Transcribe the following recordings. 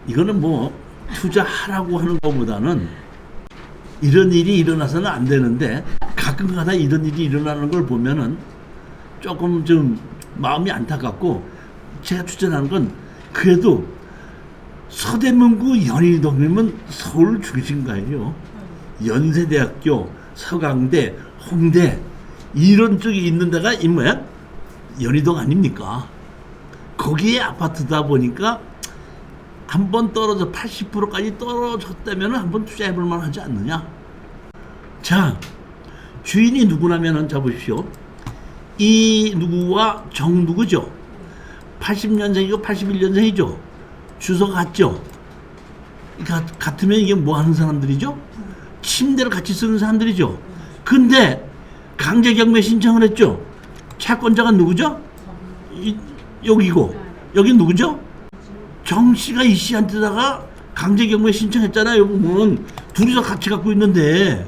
이거는 뭐 투자하라고 하는 것보다는 이런 일이 일어나서는 안 되는데 가끔가다 이런 일이 일어나는 걸 보면은 조금 좀 마음이 안타깝고, 제가 추천하는 건 그래도 서대문구 연희동이면 서울 중심가예요. 연세대학교, 서강대, 홍대 이런 쪽에 있는 데가 이 뭐야? 연희동 아닙니까? 거기에 아파트다 보니까 한번 떨어져 80%까지 떨어졌다면 한번 투자해볼 만하지 않느냐. 자, 주인이 누구냐면은 자 보십시오. 이 누구와 정 누구죠? 80년생이고 81년생이죠. 주소가 같죠. 같으면 이게 뭐 하는 사람들이죠? 침대를 같이 쓰는 사람들이죠. 근데 강제경매 신청을 했죠. 채권자가 누구죠? 여기고 여기 누구죠? 정 씨가 이 씨한테다가 강제경매 신청했잖아요. 여기 보면 둘이서 같이 갖고 있는데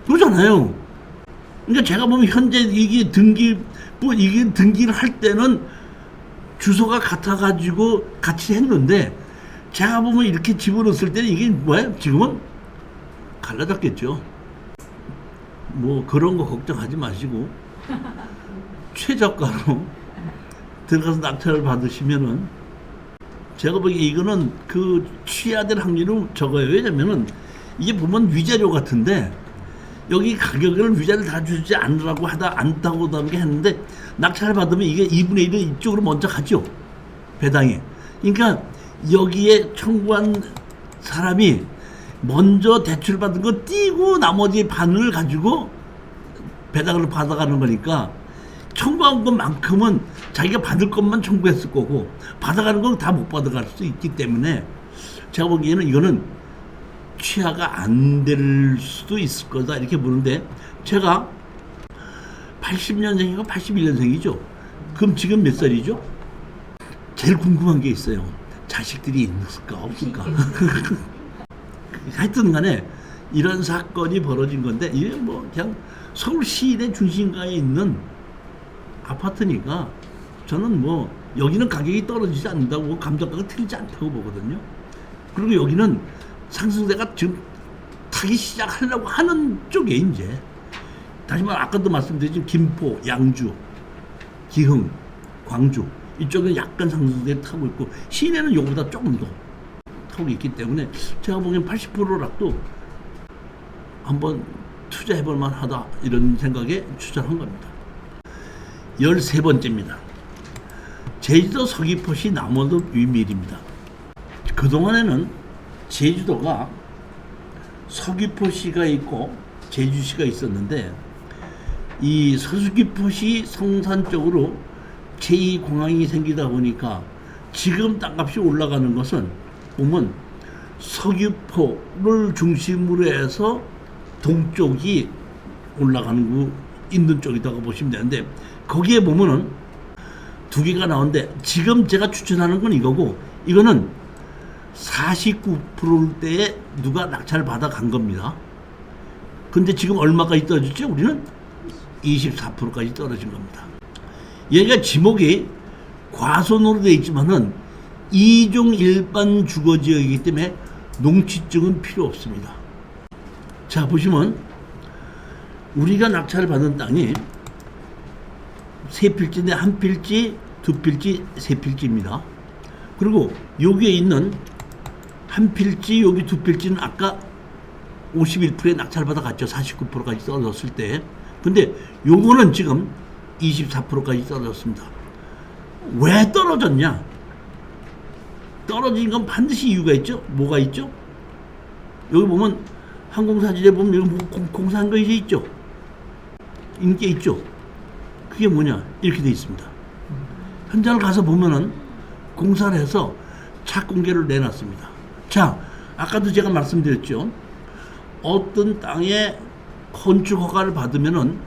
그러잖아요. 그러니까 제가 보면 현재 이게 등기를 할 때는 주소가 같아가지고 같이 했는데, 제가 보면 이렇게 집어넣었을 때는 이게 뭐야? 지금은 갈라졌겠죠. 뭐 그런 거 걱정하지 마시고 최저가로 들어가서 낙찰을 받으시면은, 제가 보기에 이거는 그 취하될 확률은 적어요. 왜냐면은 이게 보면 위자료 같은데 여기 가격을 위자료를 다 주지 않으라고 않다고 했는데, 낙찰을 받으면 이게 2분의 1은 이쪽으로 먼저 가죠. 배당이. 그러니까 여기에 청구한 사람이 먼저 대출 받은 거 띄고 나머지 반을 가지고 배당을 받아가는 거니까, 청구한 것만큼은 자기가 받을 것만 청구했을 거고 받아가는 건 다 못 받아갈 수 있기 때문에, 제가 보기에는 이거는 취하가 안 될 수도 있을 거다 이렇게 보는데, 제가 80년생이고 81년생이죠. 그럼 지금 몇 살이죠? 제일 궁금한 게 있어요. 자식들이 있을까 없을까? 하여튼 간에 이런 사건이 벌어진 건데, 이게 뭐 그냥 서울 시내 중심가에 있는 아파트니까 저는 뭐 여기는 가격이 떨어지지 않는다고, 감정가가 틀리지 않다고 보거든요. 그리고 여기는 상승세가 지금 타기 시작하려고 하는 쪽에 이제 다시 말해 아까도 말씀드렸지만 김포, 양주, 기흥, 광주 이쪽은 약간 상승세를 타고 있고, 시내는 요거보다 조금 더 타고 있기 때문에 제가 보기엔 80%라도 한번 투자해볼 만하다 이런 생각에 추천한 겁니다. 13번째입니다. 제주도 서귀포시 남원읍 위밀입니다. 그동안에는 제주도가 서귀포시가 있고 제주시가 있었는데, 이 서귀포시 성산 쪽으로 제2공항이 생기다 보니까 지금 땅값이 올라가는 것은 보면 서귀포를 중심으로 해서 동쪽이 올라가는 거 있는 쪽이라고 보시면 되는데, 거기에 보면은 두 개가 나오는데, 지금 제가 추천하는 건 이거고, 이거는 49%대에 누가 낙찰을 받아 간 겁니다. 근데 지금 얼마까지 떨어졌죠? 우리는 24%까지 떨어진 겁니다. 얘가 지목이 과선으로 되어 있지만은 2종 일반 주거지역이기 때문에 농지증은 필요 없습니다. 자, 보시면 우리가 낙찰을 받은 땅이 세 필지인데, 한 필지, 두 필지, 세 필지입니다. 그리고 여기에 있는 한 필지, 여기 두 필지는 아까 51%에 낙찰받아 갔죠. 49%까지 떨어졌을 때. 근데 요거는 지금 24%까지 떨어졌습니다. 왜 떨어졌냐? 떨어진 건 반드시 이유가 있죠. 뭐가 있죠? 여기 보면 항공사진에 보면 여기 공사한 거 이제 있죠. 인게 있죠. 그게 뭐냐? 이렇게 돼 있습니다. 현장을 가서 보면은 공사를 해서 착공계를 내놨습니다. 자, 아까도 제가 말씀드렸죠. 어떤 땅에 건축 허가를 받으면은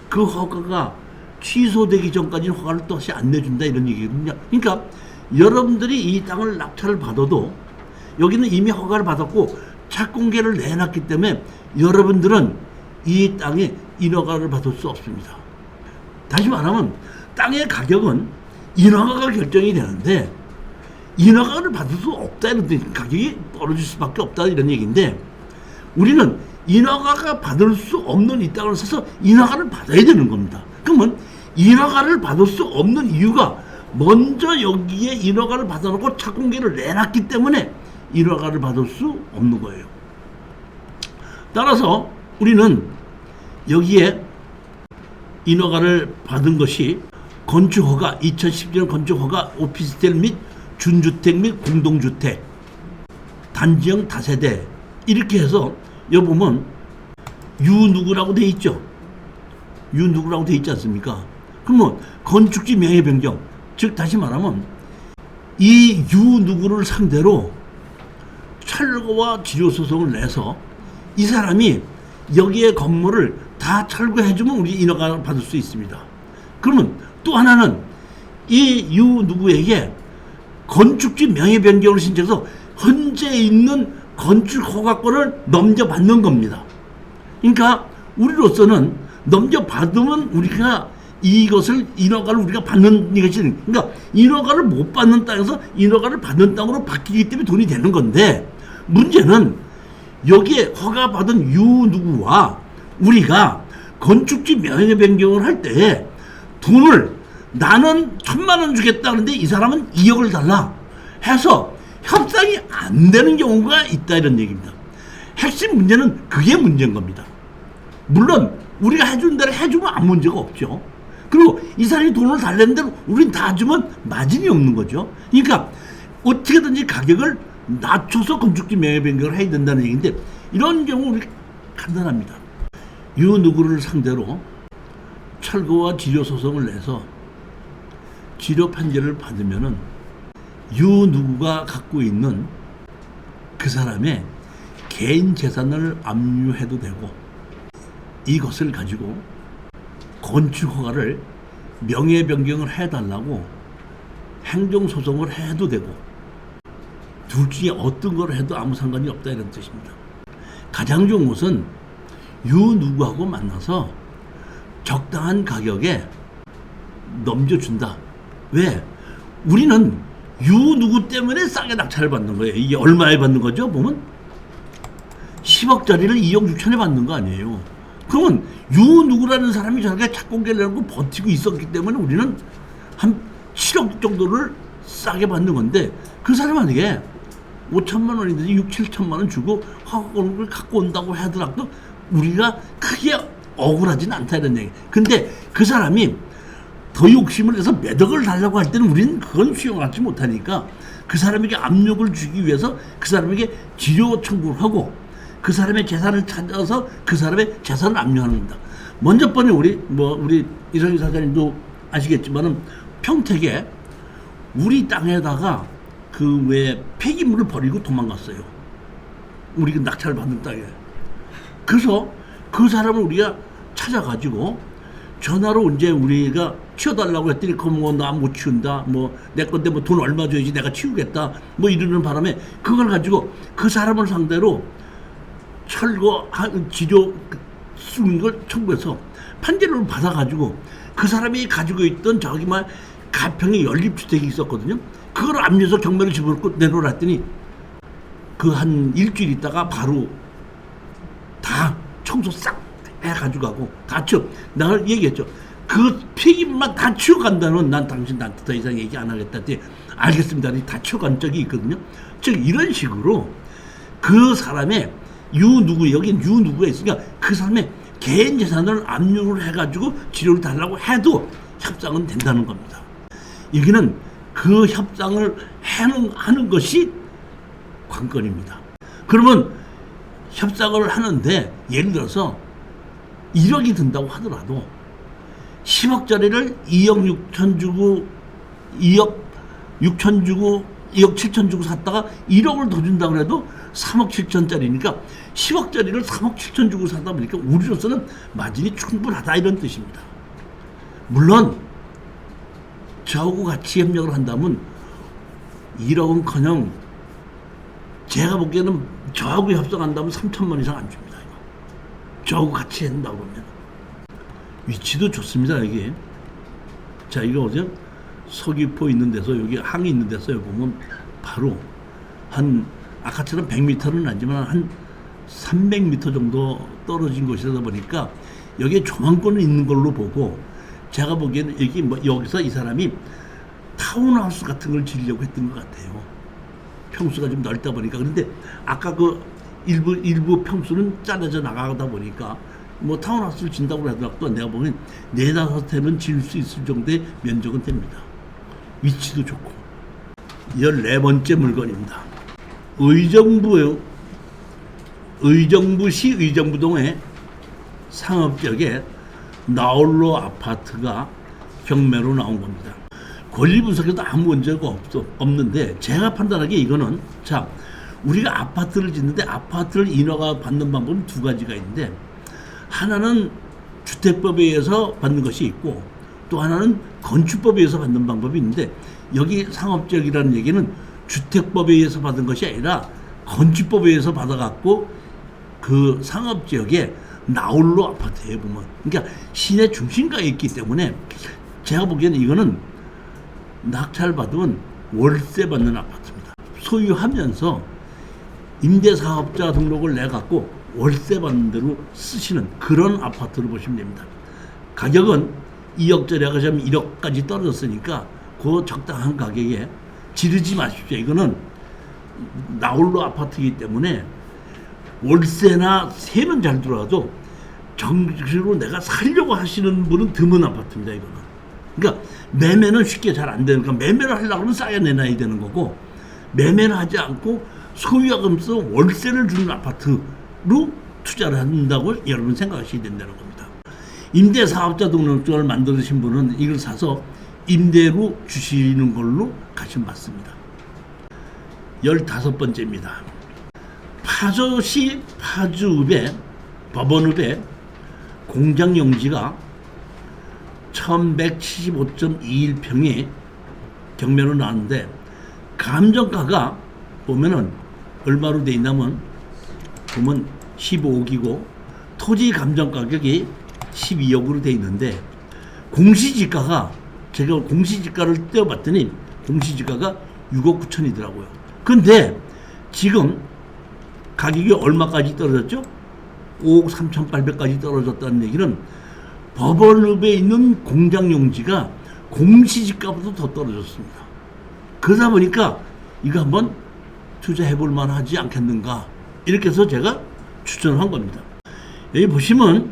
그 허가가 취소되기 전까지는 허가를 또 다시 안 내준다 이런 얘기거든요. 그러니까 여러분들이 이 땅을 낙찰을 받아도 여기는 이미 허가를 받았고 착공계를 내놨기 때문에 여러분들은 이 땅에 인허가를 받을 수 없습니다. 다시 말하면 땅의 가격은 인허가가 결정이 되는데 인허가를 받을 수 없다 이런 뜻, 가격이 떨어질 수밖에 없다 이런 얘기인데 우리는 인허가가 받을 수 없는 이 땅을 사서 인허가를 받아야 되는 겁니다. 그러면 인허가를 받을 수 없는 이유가 먼저 여기에 인허가를 받아놓고 착공계를 내놨기 때문에 인허가를 받을 수 없는 거예요. 따라서 우리는 여기에 인허가를 받은 것이 건축허가 2010년 건축허가 오피스텔 및 준주택 및 공동주택 단지형 다세대 이렇게 해서 여기 보면 유누구라고 돼 있죠. 유누구라고 돼 있지 않습니까? 그러면 건축지 명예 변경, 즉 다시 말하면 이 유누구를 상대로 철거와 지료 소송을 내서 이 사람이 여기에 건물을 다 철거해주면 우리 인허가를 받을 수 있습니다. 그러면 또 하나는 이 유누구에게 건축지 명예 변경을 신청해서 현재 있는 건축 허가권을 넘겨받는 겁니다. 그러니까 우리로서는 넘겨받으면 우리가 이것을 인허가를 우리가 받는 것이, 그러니까 인허가를 못 받는 땅에서 인허가를 받는 땅으로 바뀌기 때문에 돈이 되는 건데 문제는 여기에 허가받은 유누구와 우리가 건축지 명예 변경을 할 때 돈을 나는 1,000만 원 주겠다 그런데 이 사람은 2억을 달라 해서 협상이 안 되는 경우가 있다 이런 얘기입니다. 핵심 문제는 그게 문제인 겁니다. 물론 우리가 해준 대로 해주면 아무 문제가 없죠. 그리고 이 사람이 돈을 달라는 대로 우린 다 주면 마진이 없는 거죠. 그러니까 어떻게든지 가격을 낮춰서 건축지 명예 변경을 해야 된다는 얘기인데 이런 경우 우리 간단합니다. 유누구를 상대로 철거와 지료 소송을 내서 지료 판결을 받으면은 유누구가 갖고 있는 그 사람의 개인 재산을 압류해도 되고 이것을 가지고 건축 허가를 명예 변경을 해달라고 행정 소송을 해도 되고 둘 중에 어떤 걸 해도 아무 상관이 없다 이런 뜻입니다. 가장 좋은 것은 유누구하고 만나서 적당한 가격에 넘겨준다. 왜? 우리는 유누구 때문에 싸게 낙찰을 받는 거예요. 이게 얼마에 받는 거죠? 보면 10억짜리를 2억 6천에 받는 거 아니에요. 그러면 유누구라는 사람이 저렇게 착공계를 내고 버티고 있었기 때문에 우리는 한 7억 정도를 싸게 받는 건데 그 사람에게 5천만 원이든지 6, 7천만 원 주고 허가권을 갖고 온다고 하더라도 우리가 크게 억울하진 않다 이런 얘기. 근데 그 사람이 더 욕심을 내서 몇 억을 달라고 할 때는 우리는 그건 수용하지 못하니까 그 사람에게 압력을 주기 위해서 그 사람에게 지료 청구를 하고 그 사람의 재산을 찾아서 그 사람의 재산을 압류하는 겁니다. 먼저 번에 우리 이성희 사장님도 아시겠지만은 평택에 우리 땅에다가 그 외 폐기물을 버리고 도망갔어요. 우리 그 낙찰을 받는 땅에. 그래서 그 사람을 우리가 찾아가지고 전화로 이제 우리가 치워달라고 했더니 그거 뭐 나 못 치운다 뭐 내 건데 뭐 돈 얼마 줘야지 내가 치우겠다 뭐 이러는 바람에 그걸 가지고 그 사람을 상대로 철거 지료 쓰는 걸 청구해서 판결을 받아가지고 그 사람이 가지고 있던 저기 막 가평에 연립주택이 있었거든요. 그걸 압류해서 경매를 집어넣고 내놓으라 했더니 그 한 일주일 있다가 바로 다 청소 싹 해가지고 가고 다 치워. 내가 얘기했죠. 그 폐기물만 다 치워간다는 난 당신 나한테 더 이상 얘기 안 하겠다 했더니 알겠습니다. 다 치워간 적이 있거든요. 즉 이런 식으로 그 사람의 여긴 유누구가 있으니까 그 사람의 개인 재산을 압류를 해가지고 지료를 달라고 해도 협상은 된다는 겁니다. 여기는 그 협상을 하는 것이 관건입니다. 그러면 협상을 하는데 예를 들어서 1억이 든다고 하더라도 10억짜리를 2억 6천 주고 2억 6천 주고 2억 7천 주고 샀다가 1억을 더 준다고 해도 3억 7천짜리니까 10억짜리를 3억 7천 주고 사다 보니까 우리로서는 마진이 충분하다 이런 뜻입니다. 물론 저하고 같이 협력을 한다면 1억은커녕 제가 보기에는 저하고 협상한다면 3천만 이상 안 줍니다. 저하고 같이 한다고 그러면 위치도 좋습니다. 여기 자, 이거 어제 서귀포 있는 데서 여기 항이 있는 데서 보면 바로 한 아까처럼 100m는 아니지만 한 300m 정도 떨어진 곳이다 보니까 여기에 조망권은 있는 걸로 보고 제가 보기에는 여기 여기서 이 사람이 타운하우스 같은 걸 지으려고 했던 것 같아요. 평수가 좀 넓다 보니까. 그런데 아까 그 일부 평수는 잘라져 나가다 보니까 뭐 타운하우스를 진다고 하더라도 내가 보기엔 4-5회는 지을 수 있을 정도의 면적은 됩니다. 위치도 좋고. 14번째 물건입니다. 의정부시 의정부동의 상업지역에 나홀로 아파트가 경매로 나온 겁니다. 권리 분석에도 아무 문제가 없는데 제가 판단하기에 이거는 자 우리가 아파트를 짓는데 아파트를 인허가 받는 방법은 2가지가 있는데 하나는 주택법에 의해서 받는 것이 있고 또 하나는 건축법에 의해서 받는 방법이 있는데 여기 상업지역이라는 얘기는 주택법에 의해서 받은 것이 아니라 건축법에 의해서 받아갖고 그 상업지역에 나홀로 아파트에 보면 그러니까 시내 중심가에 있기 때문에 제가 보기에는 이거는 낙찰받으면 월세 받는 아파트입니다. 소유하면서 임대사업자 등록을 내갖고 월세 받는 대로 쓰시는 그런 아파트로 보시면 됩니다. 가격은 2억짜리 하자면 1억까지 떨어졌으니까 그 적당한 가격에 지르지 마십시오. 이거는 나홀로 아파트이기 때문에 월세나 세는 잘 들어와도 정식으로 내가 살려고 하시는 분은 드문 아파트입니다. 이거는. 그러니까 매매는 쉽게 잘 안 되니까 매매를 하려고 하면 싸게 내놔야 되는 거고 매매를 하지 않고 소유하면서 월세를 주는 아파트로 투자를 한다고 여러분 생각하셔야 된다는 겁니다. 임대사업자 등록증을 만드신 분은 이걸 사서 임대로 주시는 걸로 가시면 맞습니다. 15번째입니다. 파주시 파주읍의 법원읍의 공장용지가 1175.21평이 경매로 나왔는데 감정가가 보면은 얼마로 돼 있냐면 보면 15억이고 토지 감정 가격이 12억으로 돼 있는데 공시지가가 제가 공시지가를 떼어봤더니 공시지가가 6억 9천이더라고요. 근데 지금 가격이 얼마까지 떨어졌죠? 5억 3,800까지 떨어졌다는 얘기는 법원읍에 있는 공장용지가 공시지가보다 더 떨어졌습니다. 그러다 보니까 이거 한번 투자해볼 만하지 않겠는가 이렇게 해서 제가 추천한 겁니다. 여기 보시면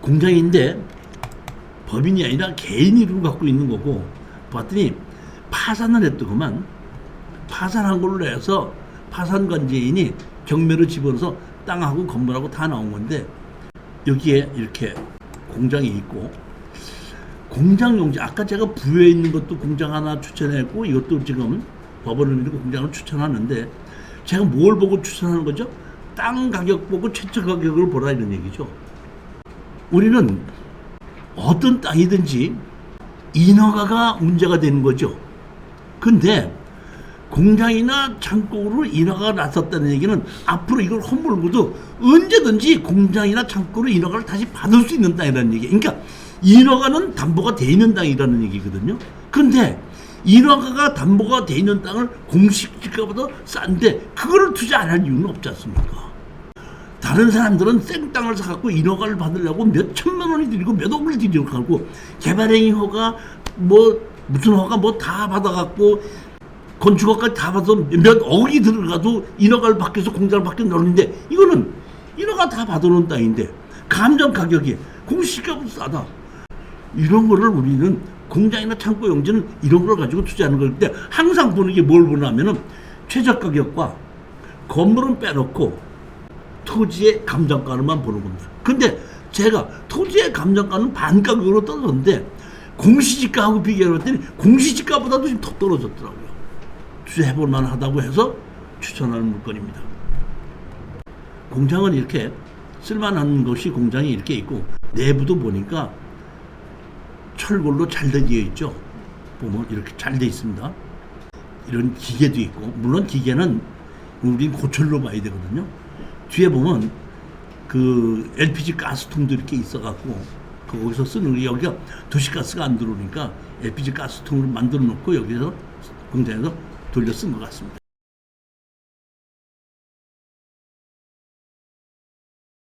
공장인데 법인이 아니라 개인으로 갖고 있는 거고 봤더니 파산을 했더구만. 파산한 걸로 해서 파산관제인이 경매로 집어넣어서 땅하고 건물하고 다 나온 건데 여기에 이렇게 공장이 있고 공장용지 아까 제가 부여에 있는 것도 공장 하나 추천했고 이것도 지금 법원을 밀고 공장을 추천하는데 제가 뭘 보고 추천하는 거죠? 땅 가격 보고 최저 가격을 보라 이런 얘기죠. 우리는 어떤 땅이든지 인허가가 문제가 되는 거죠. 근데 공장이나 창고로 인허가가 났었다는 얘기는 앞으로 이걸 허물고도 언제든지 공장이나 창고로 인허가를 다시 받을 수 있는 땅이라는 얘기. 그러니까 인허가는 담보가 돼 있는 땅이라는 얘기거든요. 근데 인허가가 담보가 돼 있는 땅을 공시지가보다 싼데 그거를 투자 안 할 이유는 없지 않습니까? 다른 사람들은 생땅을 사갖고 인허가를 받으려고 몇 천만 원이 들이고 몇 억을 들이고 가고 개발행위 허가 뭐 무슨 허가 뭐 다 받아갖고 건축허가까지 다 받아서 몇 억이 들어가도 인허가를 받기 위해서 공장을 받기 넣는데 이거는 인허가 다 받아놓은 땅인데 감정 가격이 공시지가보다 싸다. 이런 거를 우리는 공장이나 창고 용지는 이런 걸 가지고 투자하는 걸 때 항상 보는 게 뭘 보냐면은 최저 가격과 건물은 빼놓고 토지의 감정가를만 보는 겁니다. 근데 제가 토지의 감정가는 반가격으로 떨어졌는데 공시지가하고 비교해봤더니 공시지가보다도 지금 더 떨어졌더라고요. 투자해볼 만하다고 해서 추천하는 물건입니다. 공장은 이렇게 쓸만한 것이 공장이 이렇게 있고 내부도 보니까 철골로 잘 되어 있죠. 보면 이렇게 잘 되어 있습니다. 이런 기계도 있고 물론 기계는 우린 고철로 봐야 되거든요. 뒤에 보면 그 LPG 가스통도 이렇게 있어갖고 거기서 쓰는 게 여기가 도시가스가 안 들어오니까 LPG 가스통으로 만들어 놓고 여기서 공장에서 돌려 쓴 것 같습니다.